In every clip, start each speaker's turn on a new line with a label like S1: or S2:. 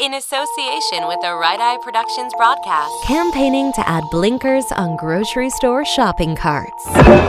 S1: in association with the Right Eye Productions broadcast.
S2: Campaigning to add blinkers on grocery store shopping carts.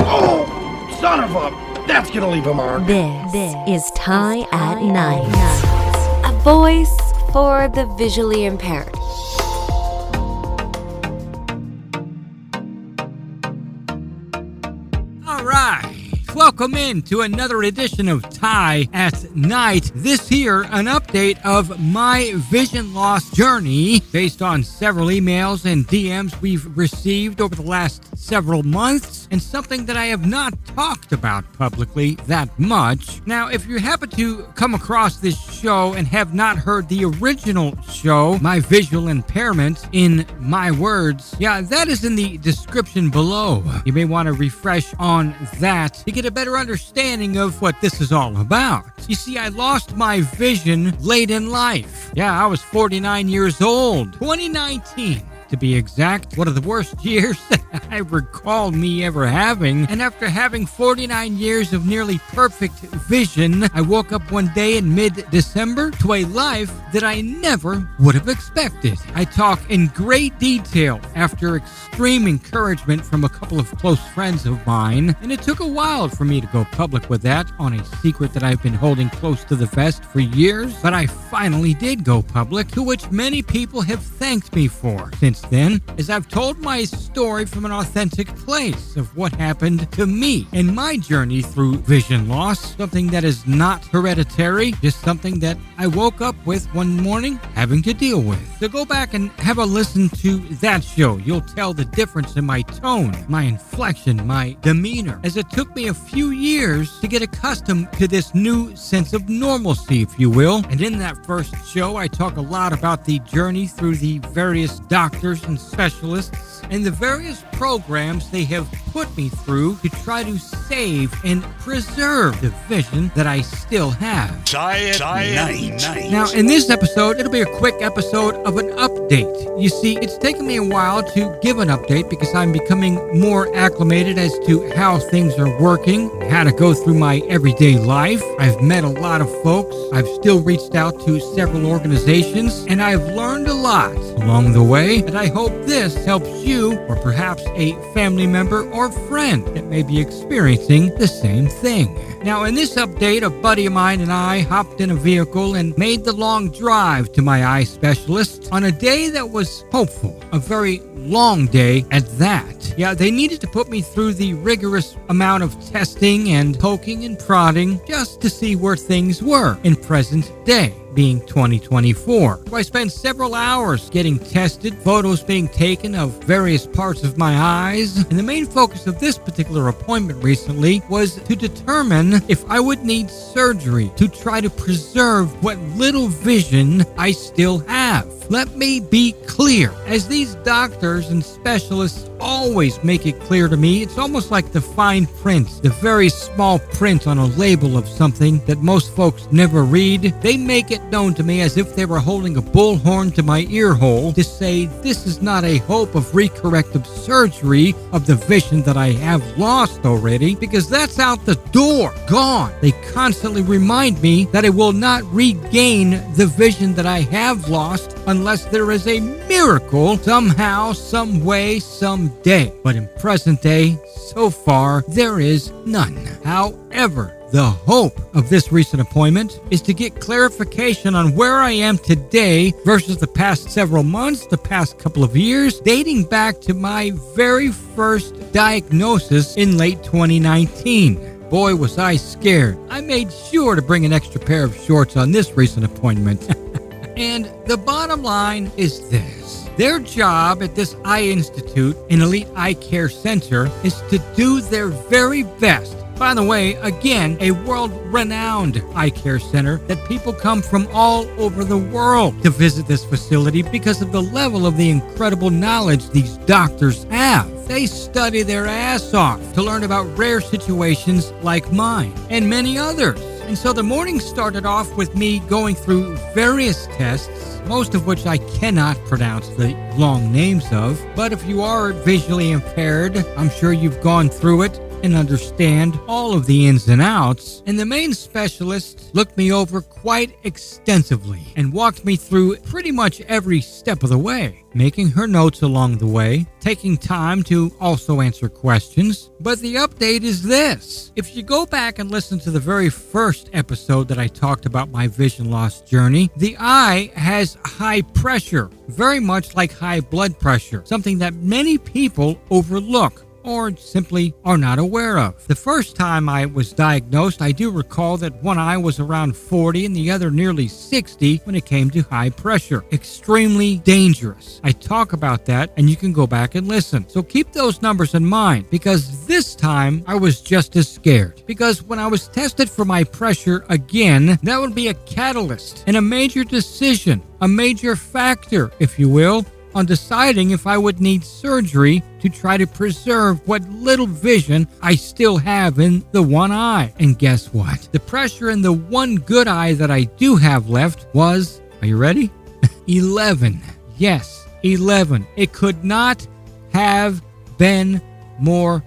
S3: Oh, son of a... That's gonna leave a mark.
S2: This is Tie at Night. A voice for the visually impaired.
S4: All right. Welcome in to another edition of Tie at Night. This here, an update of my vision loss journey based on several emails and DMs we've received over the last several months, and something that I have not talked about publicly that much. Now, if you happen to come across this show and have not heard the original show, My Visual Impairment, in my words, that is in the description below. You may want to refresh on that to get a better understanding of what this is all about. You see, I lost my vision late in life. I was 49 years old. 2019. To be exact, one of the worst years I recall me ever having. And after having 49 years of nearly perfect vision, I woke up one day in mid-December to a life that I never would have expected. I talk in great detail after extreme encouragement from a couple of close friends of mine, and it took a while for me to go public with that on a secret that I've been holding close to the vest for years, but I finally did go public, to which many people have thanked me for. Since then, as I've told my story from an authentic place of what happened to me in my journey through vision loss, something that is not hereditary, just something that I woke up with one morning having to deal with. So go back and have a listen to that show. You'll tell the difference in my tone, my inflection, my demeanor, as it took me a few years to get accustomed to this new sense of normalcy, if you will. And in that first show, I talk a lot about the journey through the various doctors and specialists and the various programs they have put me through to try to save and preserve the vision that I still have.
S3: Tie at Night.
S4: Now, in this episode, it'll be a quick episode of an update. You see, it's taken me a while to give an update because I'm becoming more acclimated as to how things are working, how to go through my everyday life. I've met a lot of folks. I've still reached out to several organizations, and I've learned a lot along the way, and I hope this helps you, or perhaps a family member or friend that may be experiencing the same thing. Now, in this update, a buddy of mine and I hopped in a vehicle and made the long drive to my eye specialist on a day that was hopeful, a very long day at that. They needed to put me through the rigorous amount of testing and poking and prodding just to see where things were in present day, being 2024. So I spent several hours getting tested, photos being taken of various parts of my eyes, and the main focus of this particular appointment recently was to determine if I would need surgery to try to preserve what little vision I still have. Let me be clear, as these doctors and specialists always make it clear to me, it's almost like the fine print, the very small print on a label of something that most folks never read. They make it known to me as if they were holding a bullhorn to my ear hole to say this is not a hope of recorrective surgery of the vision that I have lost already, because that's out the door, gone. They constantly remind me that I will not regain the vision that I have lost unless there is a miracle somehow, some way, someday. But in present day, so far, there is none. However, the hope of this recent appointment is to get clarification on where I am today versus the past several months, the past couple of years, dating back to my very first diagnosis in late 2019. Boy, was I scared. I made sure to bring an extra pair of shorts on this recent appointment. And the bottom line is this. Their job at this eye institute, an elite eye care center, is to do their very best. By the way, again, a world-renowned eye care center that people come from all over the world to visit this facility because of the level of the incredible knowledge these doctors have. They study their ass off to learn about rare situations like mine and many others. And so the morning started off with me going through various tests, most of which I cannot pronounce the long names of. But if you are visually impaired, I'm sure you've gone through it. and understand all of the ins and outs, and the main specialist looked me over quite extensively and walked me through pretty much every step of the way, making her notes along the way, taking time to also answer questions. But the update is this. If you go back and listen to the very first episode that I talked about my vision loss journey, the eye has high pressure, very much like high blood pressure, something that many people overlook or simply are not aware of. The first time I was diagnosed, I do recall that one eye was around 40 and the other nearly 60 when it came to high pressure. Extremely dangerous. I talk about that and you can go back and listen. So keep those numbers in mind, because this time I was just as scared. Because when I was tested for my pressure again, that would be a catalyst and a major decision, a major factor, if you will, on deciding if I would need surgery to try to preserve what little vision I still have in the one eye. And guess what? The pressure in the one good eye that I do have left was, are you ready? 11. Yes, 11. It could not have been more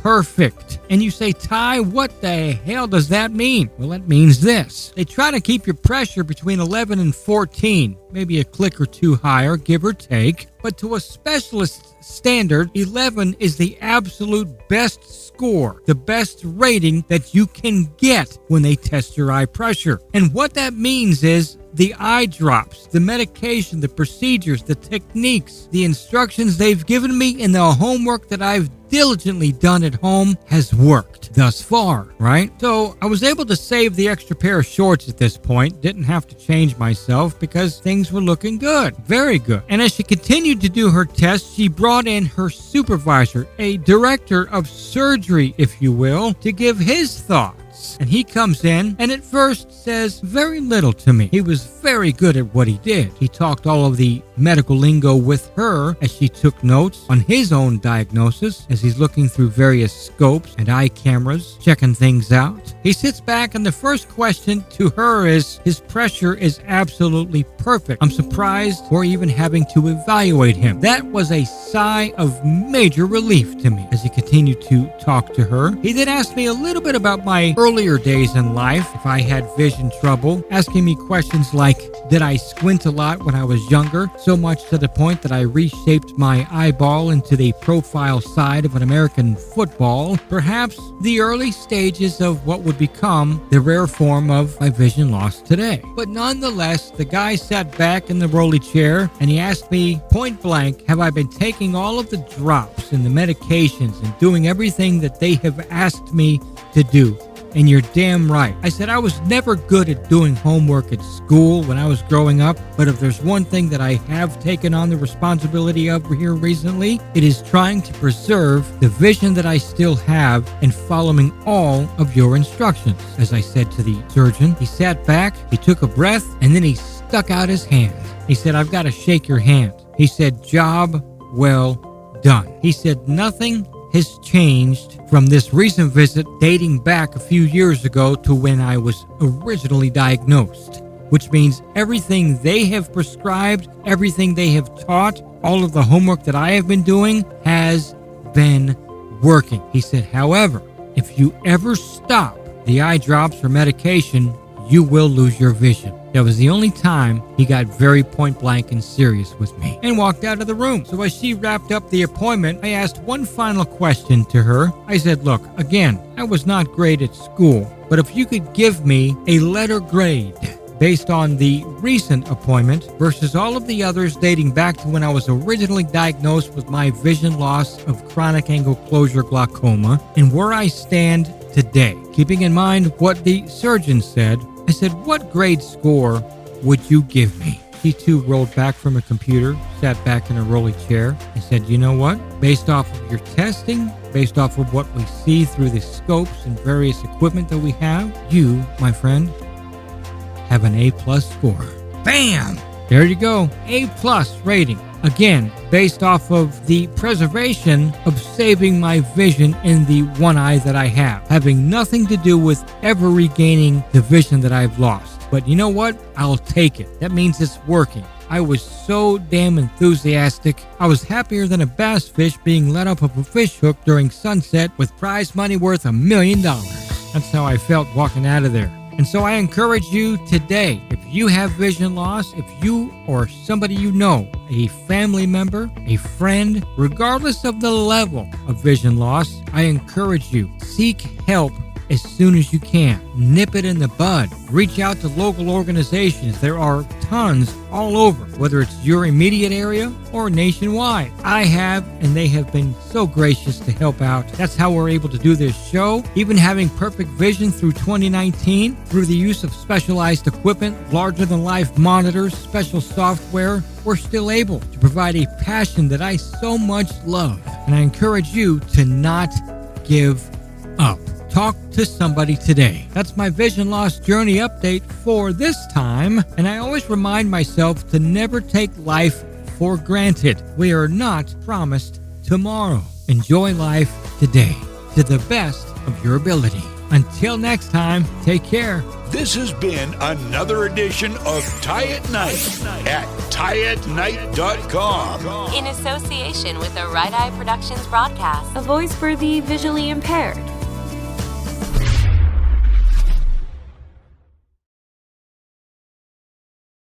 S4: perfect. And you say, Ty, what the hell does that mean? Well, it means this. They try to keep your pressure between 11 and 14, maybe a click or two higher, give or take. But to a specialist standard, 11 is the absolute best score, the best rating that you can get when they test your eye pressure. And what that means is the eye drops, the medication, the procedures, the techniques, the instructions they've given me, and the homework that I've diligently done at home has worked thus far, right? So I was able to save the extra pair of shorts at this point, didn't have to change myself because things were looking good, very good. And as she continued to do her test, she brought in her supervisor, a director of surgery, if you will, to give his thoughts. And he comes in and at first says very little to me. He was very good at what he did. He talked all of the medical lingo with her as she took notes on his own diagnosis as he's looking through various scopes and eye cameras, checking things out. He sits back and the first question to her is, his pressure is absolutely perfect. I'm surprised we're even having to evaluate him. That was a sigh of major relief to me as he continued to talk to her. He then asked me a little bit about my earlier days in life, if I had vision trouble, asking me questions like, did I squint a lot when I was younger, so much to the point that I reshaped my eyeball into the profile side of an American football, perhaps the early stages of what would become the rare form of my vision loss today. But nonetheless, the guy sat back in the rolly chair and he asked me point blank, have I been taking all of the drops and the medications and doing everything that they have asked me to do? And you're damn right. I said I was never good at doing homework at school when I was growing up, but if there's one thing that I have taken on the responsibility of here recently, it is trying to preserve the vision that I still have and following all of your instructions. As I said to the surgeon, he sat back, he took a breath, and then he stuck out his hand. He said, I've got to shake your hand. He said, job well done. He said, nothing has changed from this recent visit dating back a few years ago to when I was originally diagnosed, which means everything they have prescribed, everything they have taught, all of the homework that I have been doing has been working. He said, however, if you ever stop the eye drops or medication, you will lose your vision. That was the only time he got very point blank and serious with me and walked out of the room. So as she wrapped up the appointment, I asked one final question to her. I said, look, again, I was not great at school, but if you could give me a letter grade based on the recent appointment versus all of the others dating back to when I was originally diagnosed with my vision loss of chronic angle closure glaucoma and where I stand today, keeping in mind what the surgeon said, I said, what grade score would you give me? She too rolled back from her computer, sat back in a rolly chair, and said, you know what? Based off of your testing, based off of what we see through the scopes and various equipment that we have, you, my friend, have an A+ score. Bam! There you go. A+ rating. Again, based off of the preservation of saving my vision in the one eye that I have, having nothing to do with ever regaining the vision that I've lost, But you know what? I'll take it. That means it's working. I was so damn enthusiastic. I was happier than a bass fish being let off of a fish hook during sunset with prize money worth $1 million. That's how I felt walking out of there. And so I encourage you today, if you have vision loss, if you or somebody you know, a family member, a friend, regardless of the level of vision loss, I encourage you, seek help as soon as you can. Nip it in the bud. Reach out to local organizations. There are tons all over, whether it's your immediate area or nationwide. I have, and they have been so gracious to help out. That's how we're able to do this show. Even having perfect vision through 2019, through the use of specialized equipment, larger-than-life monitors, special software, we're still able to provide a passion that I so much love. And I encourage you to not give up. Talk to somebody today. That's my vision loss journey update for this time. And I always remind myself to never take life for granted. We are not promised tomorrow. Enjoy life today to the best of your ability. Until next time, take care.
S5: This has been another edition of Tie at Night at tieatnight.com.
S1: In association with the Right Eye Productions broadcast.
S2: A voice for the visually impaired.